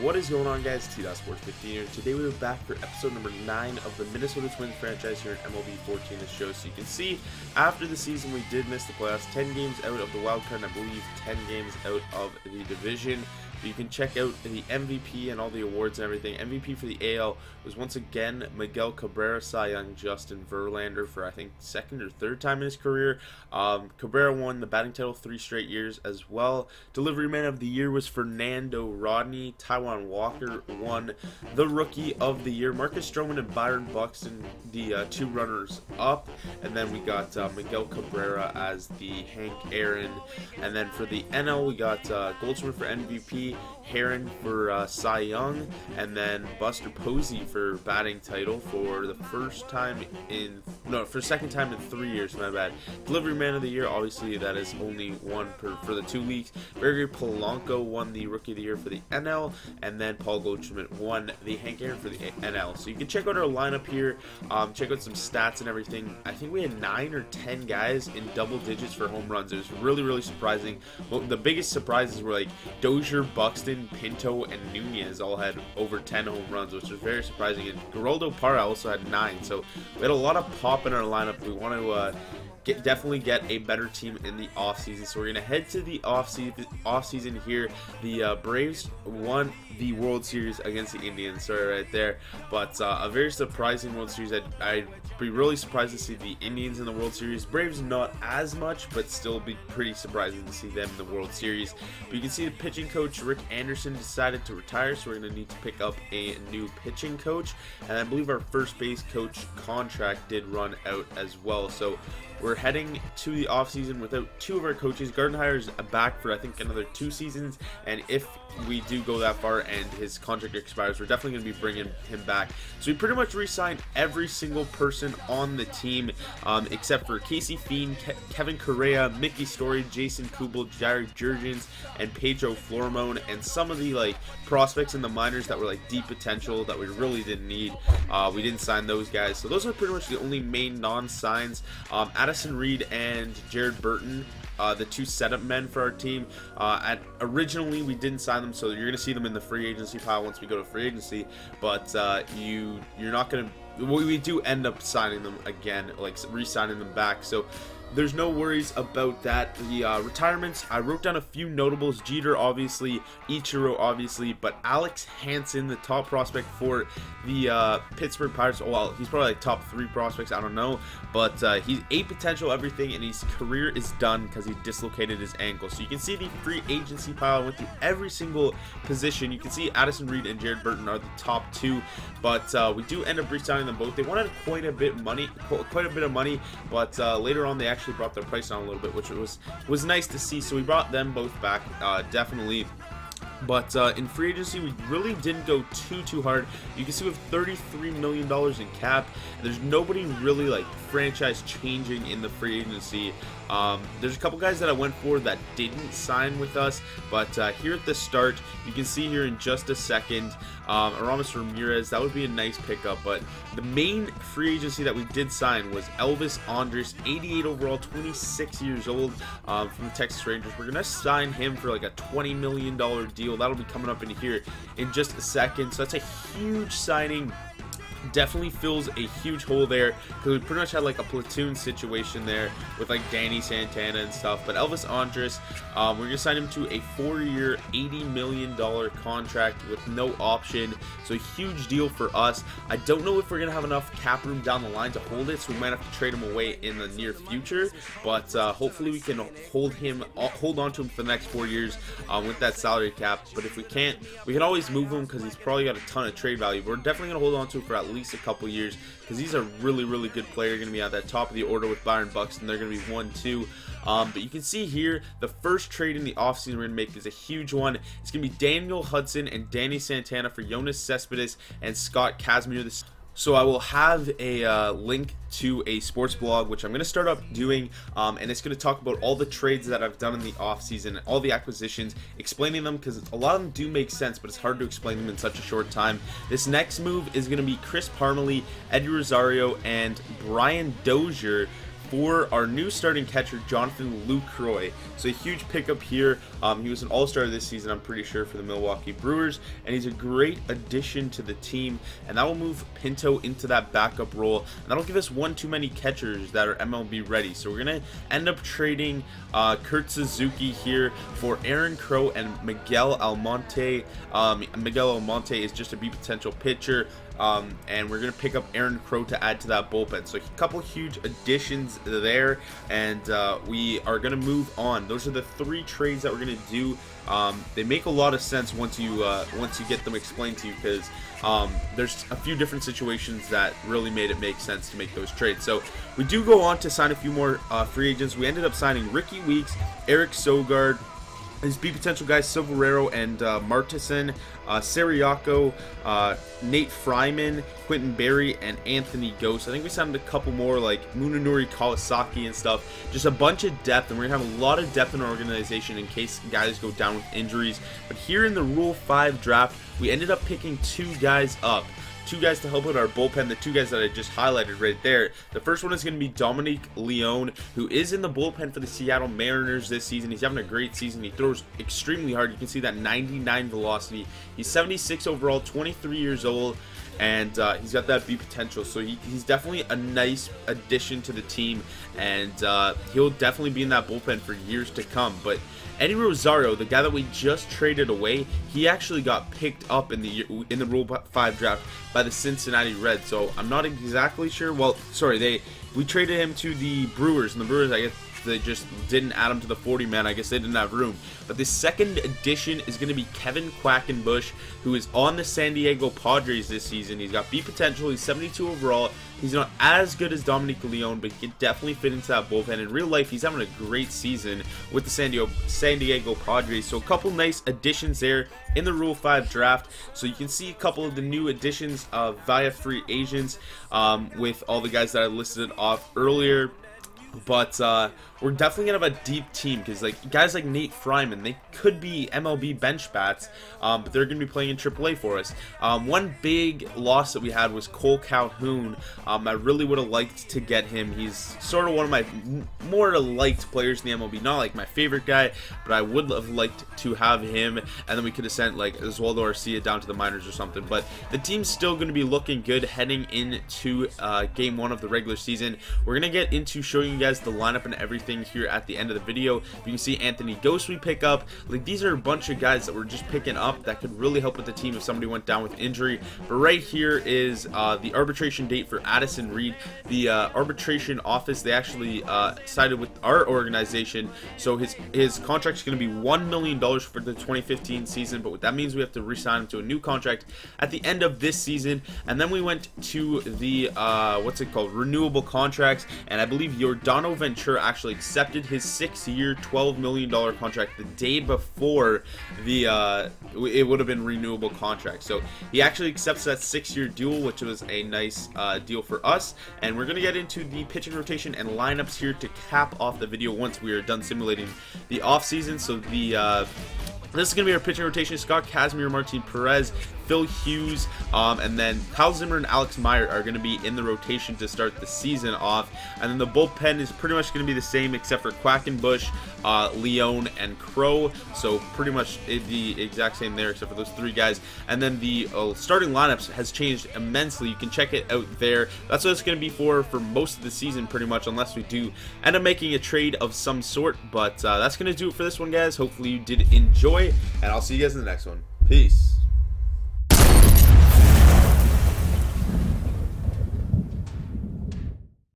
What is going on, guys? T.Sports 15 here. Today we are back for episode number 9 of the Minnesota Twins franchise here in MLB 14 the show. So you can see, after the season we did miss the playoffs, 10 games out of the wild card and I believe 10 games out of the division. But you can check out the MVP and all the awards and everything. MVP for the AL was once again Miguel Cabrera, Cy Young, Justin Verlander for I think second or third time in his career. Cabrera won the batting title 3 straight years as well. Delivery man of the year was Fernando Rodney. Taijuan Walker won the Rookie of the Year. Marcus Stroman and Byron Buxton, the 2 runners up. And then we got Miguel Cabrera as the Hank Aaron. And then for the NL, we got Goldschmidt for MVP, Heron for Cy Young, and then Buster Posey for batting title for the second time in 3 years, my bad. Delivery man of the year, obviously that is only one for the 2 leagues. Gregory Polanco won the Rookie of the Year for the NL, and then Paul Goldschmidt won the Hank Aaron for the NL. So you can check out our lineup here, check out some stats and everything. I think we had 9 or 10 guys in double digits for home runs. It was really surprising. Well, the biggest surprises were like Dozier, Buxton, Pinto, and Nunez all had over 10 home runs, which was very surprising. And Geraldo Parra also had 9. So we had a lot of pop in our lineup. We want to definitely get a better team in the offseason. So we're going to head to the offseason here. The Braves won the World Series against the Indians. Sorry right there. But a very surprising World Series. I'd be really surprised to see the Indians in the World Series. Braves not as much, but still be pretty surprising to see them in the World Series. But you can see the pitching coach, Rick Anderson, decided to retire. So we're going to need to pick up a new pitching coach. And I believe our first base coach contract did run out as well. So we're heading to the offseason without 2 of our coaches. Gardenhire is back for I think another 2 seasons, and if we do go that far and his contract expires, we're definitely going to be bringing him back. So we pretty much re-signed every single person on the team, except for Casey Fiend, Kevin Correa, Mickey Story, Jason Kubel, Jared Jurgens, and Pedro Florimon, and some of the prospects in the minors that were deep potential that we really didn't need. We didn't sign those guys. So those are pretty much the only main non-signs. Addison Reed and Jared Burton, the 2 setup men for our team. Originally we didn't sign them, so you're going to see them in the free agency pile once we go to free agency, but you're not going to, we do end up signing them again, re-signing them back, so there's no worries about that. The retirements, I wrote down a few notables. Jeter, obviously. Ichiro, obviously. But Alex Hansen, the top prospect for the Pittsburgh Pirates. Well, he's probably top 3 prospects. I don't know. But he's A potential, everything. And his career is done because he dislocated his ankle. So you can see the free agency pile. I went through every single position. You can see Addison Reed and Jared Burton are the top 2. But we do end up re-signing them both. They wanted quite a bit of money. But later on, they actually brought their price down a little bit, which was nice to see. So we brought them both back, definitely. But in free agency, we really didn't go too hard. You can see we have $33 million in cap. There's nobody really franchise changing in the free agency. There's a couple guys that I went for that didn't sign with us, but here at the start, you can see here in just a second, Aramis Ramirez, that would be a nice pickup, but the main free agency that we did sign was Elvis Andrus, 88 overall, 26 years old, from the Texas Rangers. We're going to sign him for a $20 million deal. That'll be coming up in here in just a second, so that's a huge signing. Definitely fills a huge hole there because we pretty much had a platoon situation there with Danny Santana and stuff. But Elvis Andrus, we're gonna sign him to a 4-year, $80 million contract with no option. So a huge deal for us. I don't know if we're gonna have enough cap room down the line to hold it, so we might have to trade him away in the near future. But hopefully we can hold on to him for the next 4 years with that salary cap. But if we can't, we can always move him because he's probably got a ton of trade value. But we're definitely gonna hold on to him for at least a couple years because he's a really good player. Going to be at that top of the order with Byron Buxton. They're going to be 1-2. But you can see here the first trade in the offseason we're going to make is a huge one. It's going to be Daniel Hudson and Danny Santana for Yoenis Cespedes and Scott Kazmir. So I will have a link to a sports blog, which I'm going to start up doing, and it's going to talk about all the trades that I've done in the offseason, all the acquisitions, explaining them, because a lot of them do make sense, but it's hard to explain them in such a short time. This next move is going to be Chris Parmelee, Eddie Rosario, and Brian Dozier for our new starting catcher, Jonathan Lucroy. So a huge pickup here. He was an all-star this season, I'm pretty sure, for the Milwaukee Brewers, and he's a great addition to the team, and that will move Pinto into that backup role, and that'll give us one too many catchers that are MLB ready. So we're going to end up trading Kurt Suzuki here for Aaron Crow and Miguel Almonte. Miguel Almonte is just a B potential pitcher. And we're going to pick up Aaron Crow to add to that bullpen. So a couple huge additions there, and we are going to move on. Those are the 3 trades that we're going to do. They make a lot of sense once you get them explained to you, because there's a few different situations that really made it make sense to make those trades. So we do go on to sign a few more free agents. We ended up signing Ricky Weeks, Eric Sogard, his B potential guys, Silverero and Martison, Sariaco, Nate Fryman, Quentin Berry, and Anthony Ghost. I think we signed a couple more like Munenori Kawasaki and stuff. Just a bunch of depth, and we're going to have a lot of depth in our organization in case guys go down with injuries. But here in the Rule 5 draft, we ended up picking 2 guys up. 2 guys to help with our bullpen, the 2 guys that I just highlighted right there. The first one is going to be Dominique Leone, who is in the bullpen for the Seattle Mariners this season. He's having a great season. He throws extremely hard. You can see that 99 velocity. He's 76 overall, 23 years old, and he's got that B potential. So he's definitely a nice addition to the team, and he'll definitely be in that bullpen for years to come. But Eddie Rosario, the guy that we just traded away, he actually got picked up in the Rule 5 draft by the Cincinnati Reds. So I'm not exactly sure. Well, sorry, we traded him to the Brewers, and the Brewers, I guess, they just didn't add him to the 40-man. I guess they didn't have room. But the second addition is going to be Kevin Quackenbush, who is on the San Diego Padres this season. He's got B potential. He's 72 overall. He's not as good as Dominique Leone, but he can definitely fit into that bullpen. In real life, he's having a great season with the San Diego Padres. So a couple nice additions there in the Rule 5 draft. So you can see a couple of the new additions via free agents with all the guys that I listed off earlier. But we're definitely going to have a deep team, because like guys like Nate Fryman, they could be MLB bench bats, but they're going to be playing in AAA for us. One big loss that we had was Cole Calhoun. I really would have liked to get him. He's sort of one of my more liked players in the MLB. Not like my favorite guy, but I would have liked to have him, and then we could have sent like Oswaldo Arcia down to the minors or something. But the team's still going to be looking good heading into Game 1 of the regular season. We're going to get into showing you guys the lineup and everything here at the end of the video. You can see Anthony Ghost we pick up. Like, these are a bunch of guys that we're just picking up that could really help with the team if somebody went down with injury. But right here is the arbitration date for Addison Reed. The arbitration office, they actually sided with our organization, so his contract is going to be $1 million for the 2015 season. But what that means, we have to re-sign him to a new contract at the end of this season. And then we went to the what's it called, renewable contracts, and I believe Yordano Ventura actually accepted his 6-year $12 million contract the day before the it would have been renewable contract. So he actually accepts that 6-year deal, which was a nice deal for us. And we're going to get into the pitching rotation and lineups here to cap off the video once we are done simulating the offseason. So this is going to be our pitching rotation. Scott Kazmir, Martin Perez, Phil Hughes, and then Kyle Zimmer and Alex Meyer are going to be in the rotation to start the season off. And then the bullpen is pretty much going to be the same except for Quackenbush, Leone, and Crow. So pretty much the exact same there except for those 3 guys. And then the starting lineups has changed immensely. You can check it out there. That's what it's going to be for most of the season pretty much, unless we do end up making a trade of some sort. But that's going to do it for this one, guys. Hopefully you did enjoy, and I'll see you guys in the next one. Peace.